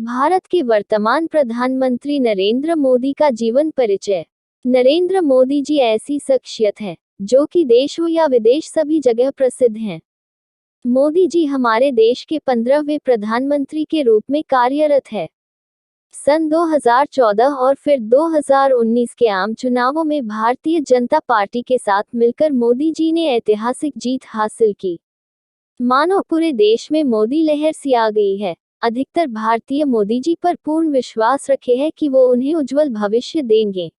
भारत के वर्तमान प्रधानमंत्री नरेंद्र मोदी का जीवन परिचय। नरेंद्र मोदी जी ऐसी शख्सियत है जो कि देश हो या विदेश सभी जगह प्रसिद्ध हैं। मोदी जी हमारे देश के 15वें प्रधानमंत्री के रूप में कार्यरत है। सन 2014 और फिर 2019 के आम चुनावों में भारतीय जनता पार्टी के साथ मिलकर मोदी जी ने ऐतिहासिक जीत हासिल की। मानो पूरे देश में मोदी लहर सी आ गई है। अधिकतर भारतीय मोदी जी पर पूर्ण विश्वास रखे हैं कि वो उन्हें उज्जवल भविष्य देंगे।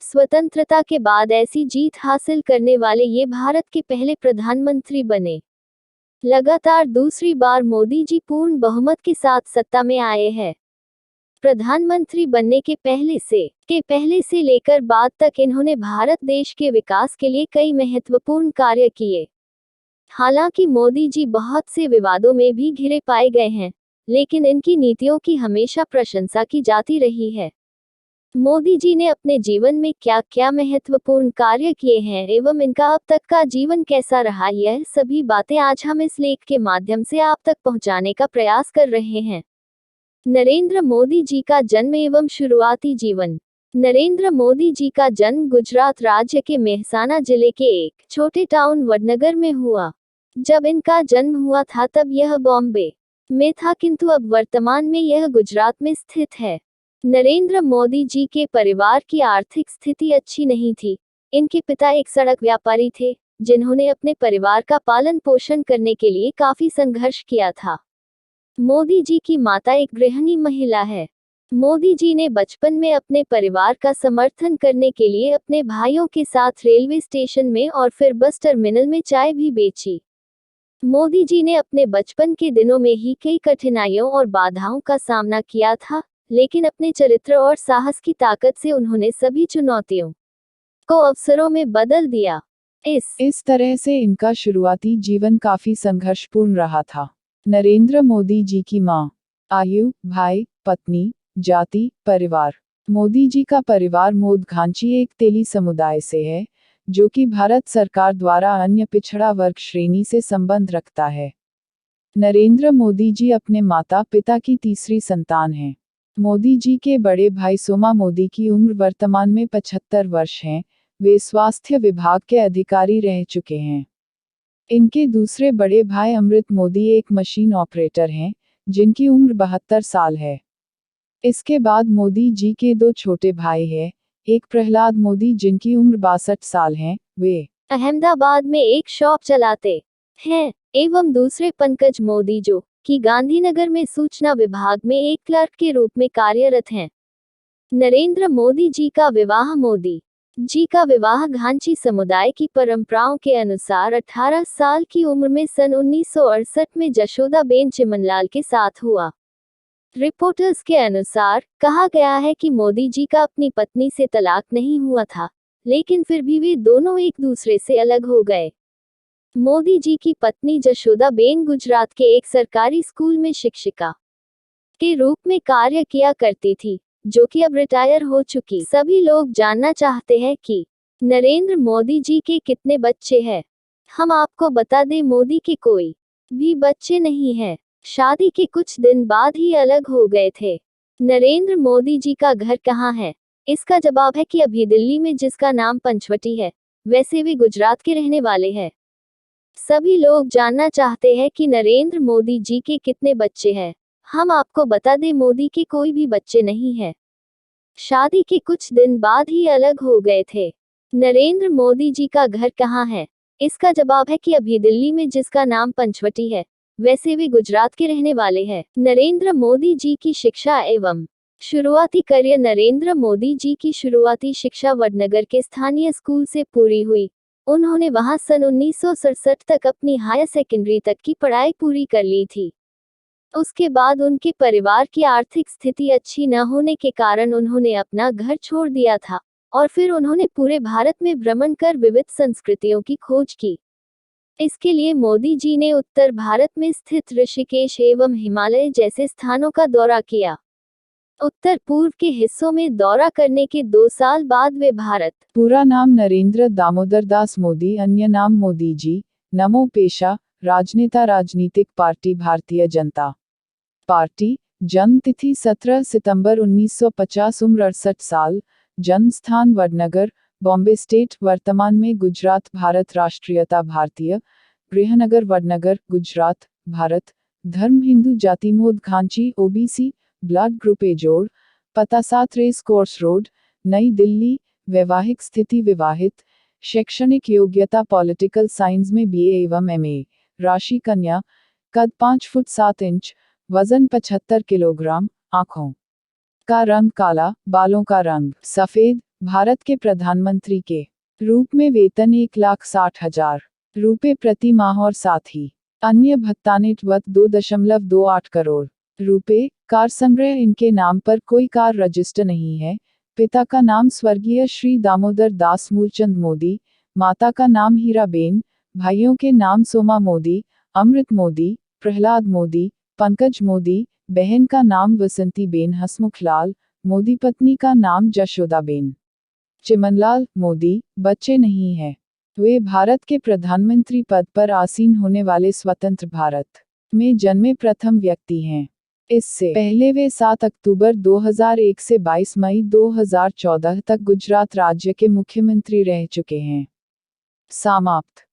स्वतंत्रता के बाद ऐसी जीत हासिल करने वाले ये भारत के पहले प्रधानमंत्री बने। लगातार दूसरी बार मोदी जी पूर्ण बहुमत के साथ सत्ता में आए हैं। प्रधानमंत्री बनने के पहले से लेकर बाद तक इन्होंने भारत देश के विकास के लिए कई महत्वपूर्ण कार्य किए। हालांकि मोदी जी बहुत से विवादों में भी घिरे पाए गए हैं, लेकिन इनकी नीतियों की हमेशा प्रशंसा की जाती रही है। मोदी जी ने अपने जीवन में क्या क्या महत्वपूर्ण कार्य किए हैं एवं इनका अब तक का जीवन कैसा रहा, यह सभी बातें आज हम इस लेख के माध्यम से आप तक पहुंचाने का प्रयास कर रहे हैं। नरेंद्र मोदी जी का जन्म एवं शुरुआती जीवन। नरेंद्र मोदी जी का जन्म गुजरात राज्य के मेहसाना जिले के एक छोटे टाउन वडनगर में हुआ। जब इनका जन्म हुआ था तब यह बॉम्बे में था, किंतु अब वर्तमान में यह गुजरात में स्थित है। नरेंद्र मोदी जी के परिवार की आर्थिक स्थिति अच्छी नहीं थी। इनके पिता एक सड़क व्यापारी थे, जिन्होंने अपने परिवार का पालन पोषण करने के लिए काफी संघर्ष किया था। मोदी जी की माता एक गृहिणी महिला है। मोदी जी ने बचपन में अपने परिवार का समर्थन करने के लिए अपने भाइयों के साथ रेलवे स्टेशन में और फिर बस टर्मिनल में चाय भी बेची। मोदी जी ने अपने बचपन के दिनों में ही कई कठिनाइयों और बाधाओं का सामना किया था, लेकिन अपने चरित्र और साहस की ताकत से उन्होंने सभी चुनौतियों को अवसरों में बदल दिया। इस तरह से इनका शुरुआती जीवन काफी संघर्षपूर्ण रहा था। नरेंद्र मोदी जी की मां, आयु, भाई, पत्नी, जाति, परिवार। मोदी जी का परिवार मोदघांची एक तेली समुदाय से है, जो कि भारत सरकार द्वारा अन्य पिछड़ा वर्ग श्रेणी से संबंध रखता है। नरेंद्र मोदी जी अपने माता पिता की तीसरी संतान हैं। मोदी जी के बड़े भाई सोमा मोदी की उम्र वर्तमान में 75 वर्ष है। वे स्वास्थ्य विभाग के अधिकारी रह चुके हैं। इनके दूसरे बड़े भाई अमृत मोदी एक मशीन ऑपरेटर हैं, जिनकी उम्र 72 साल है। इसके बाद मोदी जी के दो छोटे भाई हैं, एक प्रहलाद मोदी जिनकी उम्र 62 साल है, वे अहमदाबाद में एक शॉप चलाते हैं, एवं दूसरे पंकज मोदी जो कि गांधीनगर में सूचना विभाग में एक क्लर्क के रूप में कार्यरत हैं। नरेंद्र मोदी जी का विवाह। मोदी जी का विवाह घांची समुदाय की परंपराओं के अनुसार 18 साल की उम्र में सन 1968 में जशोदाबेन चिमनलाल के साथ हुआ। रिपोर्टर्स के अनुसार कहा गया है कि मोदी जी का अपनी पत्नी से तलाक नहीं हुआ था, लेकिन फिर भी वे दोनों एक दूसरे से अलग हो गए। मोदी जी की पत्नी जशोदाबेन गुजरात के एक सरकारी स्कूल में शिक्षिका के रूप में कार्य किया करती थी, जो कि अब रिटायर हो चुकी। सभी लोग जानना चाहते हैं कि नरेंद्र मोदी जी के कितने बच्चे हैं। हम आपको बता दें, मोदी के कोई भी बच्चे नहीं हैं। शादी के कुछ दिन बाद ही अलग हो गए थे। नरेंद्र मोदी जी का घर कहाँ है? इसका जवाब है कि अभी दिल्ली में, जिसका नाम पंचवटी है। वैसे वे गुजरात के रहने वाले हैं। सभी लोग जानना चाहते हैं कि नरेंद्र मोदी जी के कितने बच्चे हैं। हम आपको बता दें, मोदी के कोई भी बच्चे नहीं है। शादी के कुछ दिन बाद ही अलग हो गए थे। नरेंद्र मोदी जी का घर कहाँ है? इसका जवाब है कि अभी दिल्ली में, जिसका नाम पंचवटी है। वैसे वे गुजरात के रहने वाले हैं। नरेंद्र मोदी जी की शिक्षा एवं शुरुआती करियर। नरेंद्र मोदी जी की शुरुआती शिक्षा वडनगर के स्थानीय स्कूल से पूरी हुई। उन्होंने वहां सन 1967 तक अपनी हायर सेकेंडरी तक की पढ़ाई पूरी कर ली थी। उसके बाद उनके परिवार की आर्थिक स्थिति अच्छी न होने के कारण उन्होंने अपना घर छोड़ दिया था, और फिर उन्होंने पूरे भारत में भ्रमण कर विविध संस्कृतियों की खोज की। इसके लिए मोदी जी ने उत्तर भारत में स्थित ऋषिकेश एवं हिमालय जैसे स्थानों का दौरा किया। उत्तर पूर्व के हिस्सों में दौरा करने के 2 साल बाद वे भारत। पूरा नाम नरेंद्र दामोदर दास मोदी, अन्य नाम मोदी जी। नमो पेशा, राजनेता, राजनीतिक पार्टी भारतीय जनता पार्टी, जन्म तिथि 17 सितंबर 1950, उम्र 68 साल, जन्म स्थान वडनगर, बॉम्बे स्टेट, वर्तमान में गुजरात, भारत, राष्ट्रीयता भारतीय, गृहनगर वडनगर, गुजरात, भारत, धर्म हिंदू, जाति मोद खांची, ओबीसी, ब्लड ग्रुप ए जोड़, पता 7 रेस कोर्स रोड, नई दिल्ली, वैवाहिक स्थिति विवाहित, शैक्षणिक योग्यता पॉलिटिकल साइंस में बीए एवं एमए, राशि कन्या, कद 5 फुट 7 इंच, वजन 75 किलोग्राम, आँखों का रंग काला, बालों का रंग सफेद, भारत के प्रधानमंत्री के रूप में वेतन 1,60,000 रुपये प्रति माह और साथ ही अन्य भत्ता नेट वत 2.28 करोड़ रुपए। कार संग्रह, इनके नाम पर कोई कार रजिस्टर नहीं है। पिता का नाम स्वर्गीय श्री दामोदर दास मूलचंद मोदी, माता का नाम हीराबेन, भाइयों के नाम सोमा मोदी, अमृत मोदी, प्रहलाद मोदी, पंकज मोदी, बहन का नाम वसंती बेन हसमुखलाल मोदी, पत्नी का नाम जशोदाबेन चिमनलाल मोदी। बच्चे नहीं हैं। वे भारत के प्रधानमंत्री पद पर आसीन होने वाले स्वतंत्र भारत में जन्मे प्रथम व्यक्ति हैं। इससे पहले वे 7 अक्टूबर 2001 से 22 मई 2014 तक गुजरात राज्य के मुख्यमंत्री रह चुके हैं। समाप्त।